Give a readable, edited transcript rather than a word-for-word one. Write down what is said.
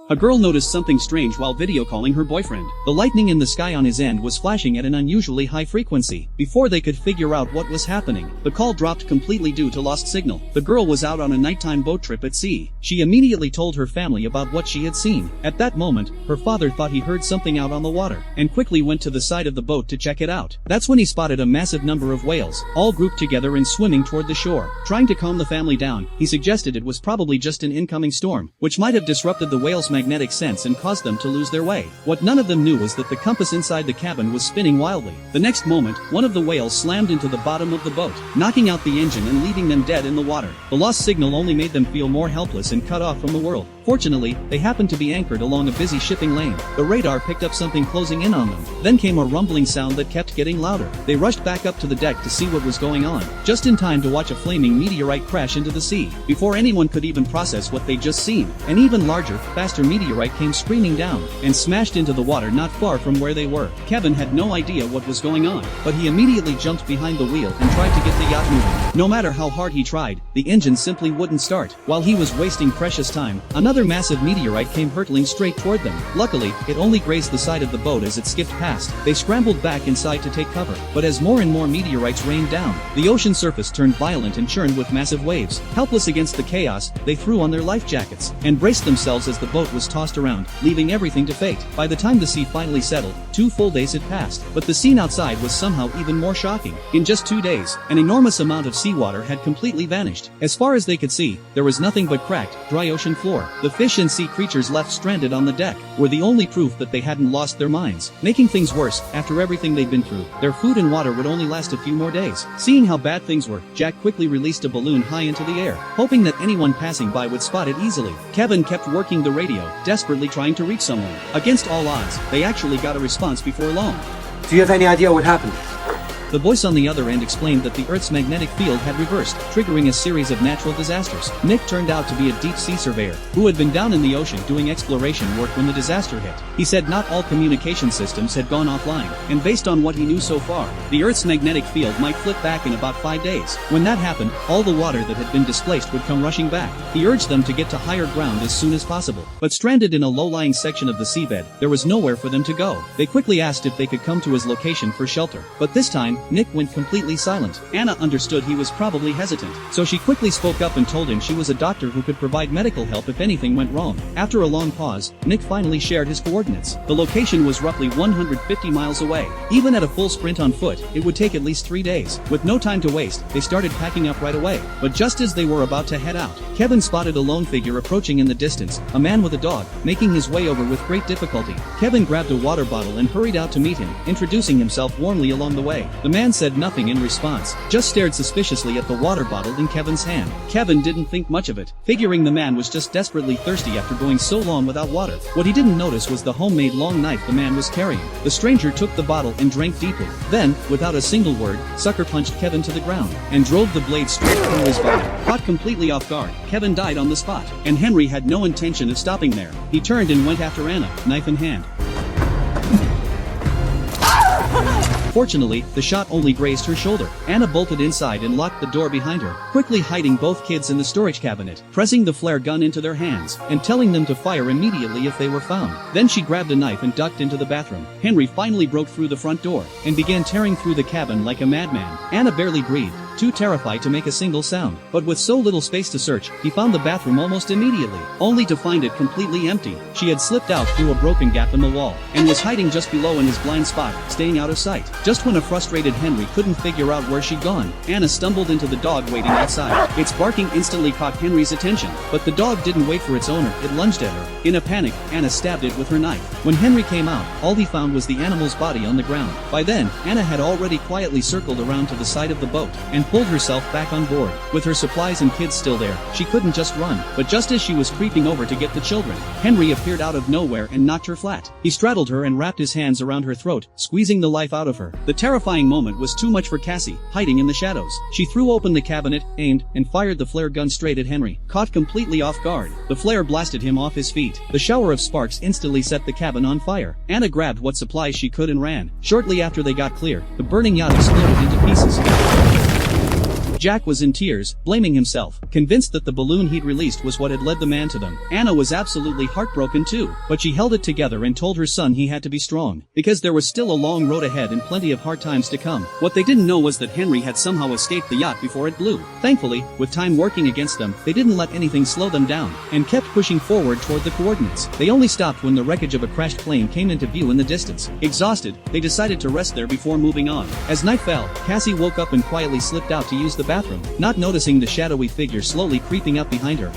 A girl noticed something strange while video calling her boyfriend. The lightning in the sky on his end was flashing at an unusually high frequency. Before they could figure out what was happening, the call dropped completely due to lost signal. The girl was out on a nighttime boat trip at sea. She immediately told her family about what she had seen. At that moment, her father thought he heard something out on the water, and quickly went to the side of the boat to check it out. That's when he spotted a massive number of whales, all grouped together and swimming toward the shore. Trying to calm the family down, he suggested it was probably just an incoming storm, which might have disrupted the whales' magnetic sense and caused them to lose their way. What none of them knew was that the compass inside the cabin was spinning wildly. The next moment, one of the whales slammed into the bottom of the boat, knocking out the engine and leaving them dead in the water. The lost signal only made them feel more helpless and cut off from the world. Fortunately, they happened to be anchored along a busy shipping lane. The radar picked up something closing in on them. Then came a rumbling sound that kept getting louder. They rushed back up to the deck to see what was going on, just in time to watch a flaming meteorite crash into the sea. Before anyone could even process what they'd just seen, an even larger, faster meteorite came screaming down and smashed into the water not far from where they were. Kevin had no idea what was going on, but he immediately jumped behind the wheel and tried to get the yacht moving. No matter how hard he tried, the engine simply wouldn't start. While he was wasting precious time, another massive meteorite came hurtling straight toward them. Luckily, it only grazed the side of the boat as it skipped past. They scrambled back inside to take cover, but as more and more meteorites rained down, the ocean surface turned violent and churned with massive waves. Helpless against the chaos, they threw on their life jackets and braced themselves as the boat was tossed around, leaving everything to fate. By the time the sea finally settled, 2 full days had passed, but the scene outside was somehow even more shocking. In just 2 days, an enormous amount of seawater had completely vanished. As far as they could see, there was nothing but cracked, dry ocean floor. The fish and sea creatures left stranded on the deck were the only proof that they hadn't lost their minds. Making things worse, after everything they'd been through, their food and water would only last a few more days. Seeing how bad things were, Jack quickly released a balloon high into the air, hoping that anyone passing by would spot it easily. Kevin kept working the radio, desperately trying to reach someone. Against all odds, they actually got a response before long. Do you have any idea what happened? The voice on the other end explained that the Earth's magnetic field had reversed, triggering a series of natural disasters. Nick turned out to be a deep-sea surveyor, who had been down in the ocean doing exploration work when the disaster hit. He said not all communication systems had gone offline, and based on what he knew so far, the Earth's magnetic field might flip back in about 5 days. When that happened, all the water that had been displaced would come rushing back. He urged them to get to higher ground as soon as possible. But stranded in a low-lying section of the seabed, there was nowhere for them to go. They quickly asked if they could come to his location for shelter, but this time, Nick went completely silent. Anna understood he was probably hesitant, so she quickly spoke up and told him she was a doctor who could provide medical help if anything went wrong. After a long pause, Nick finally shared his coordinates. The location was roughly 150 miles away. Even at a full sprint on foot, it would take at least 3 days. With no time to waste, they started packing up right away. But just as they were about to head out, Kevin spotted a lone figure approaching in the distance, a man with a dog, making his way over with great difficulty. Kevin grabbed a water bottle and hurried out to meet him, introducing himself warmly along the way. The man said nothing in response, just stared suspiciously at the water bottle in Kevin's hand. Kevin didn't think much of it, figuring the man was just desperately thirsty after going so long without water. What he didn't notice was the homemade long knife the man was carrying. The stranger took the bottle and drank deeply. Then, without a single word, sucker punched Kevin to the ground and drove the blade straight through his body. Caught completely off guard, Kevin died on the spot, and Henry had no intention of stopping there. He turned and went after Anna, knife in hand. Fortunately, the shot only grazed her shoulder. Anna bolted inside and locked the door behind her, quickly hiding both kids in the storage cabinet, pressing the flare gun into their hands, and telling them to fire immediately if they were found. Then she grabbed a knife and ducked into the bathroom. Henry finally broke through the front door, and began tearing through the cabin like a madman. Anna barely breathed, too terrified to make a single sound. But with so little space to search, he found the bathroom almost immediately, only to find it completely empty. She had slipped out through a broken gap in the wall, and was hiding just below in his blind spot, staying out of sight. Just when a frustrated Henry couldn't figure out where she'd gone, Anna stumbled into the dog waiting outside. Its barking instantly caught Henry's attention, but the dog didn't wait for its owner, it lunged at her. In a panic, Anna stabbed it with her knife. When Henry came out, all he found was the animal's body on the ground. By then, Anna had already quietly circled around to the side of the boat, and pulled herself back on board. With her supplies and kids still there, she couldn't just run, but just as she was creeping over to get the children, Henry appeared out of nowhere and knocked her flat. He straddled her and wrapped his hands around her throat, squeezing the life out of her. The terrifying moment was too much for Cassie, hiding in the shadows. She threw open the cabinet, aimed, and fired the flare gun straight at Henry. Caught completely off guard, the flare blasted him off his feet. The shower of sparks instantly set the cabin on fire. Anna grabbed what supplies she could and ran. Shortly after they got clear, the burning yacht exploded into pieces. Jack was in tears, blaming himself, convinced that the balloon he'd released was what had led the man to them. Anna was absolutely heartbroken too, but she held it together and told her son he had to be strong, because there was still a long road ahead and plenty of hard times to come. What they didn't know was that Henry had somehow escaped the yacht before it blew. Thankfully, with time working against them, they didn't let anything slow them down, and kept pushing forward toward the coordinates. They only stopped when the wreckage of a crashed plane came into view in the distance. Exhausted, they decided to rest there before moving on. As night fell, Cassie woke up and quietly slipped out to use the bathroom, not noticing the shadowy figure slowly creeping up behind her.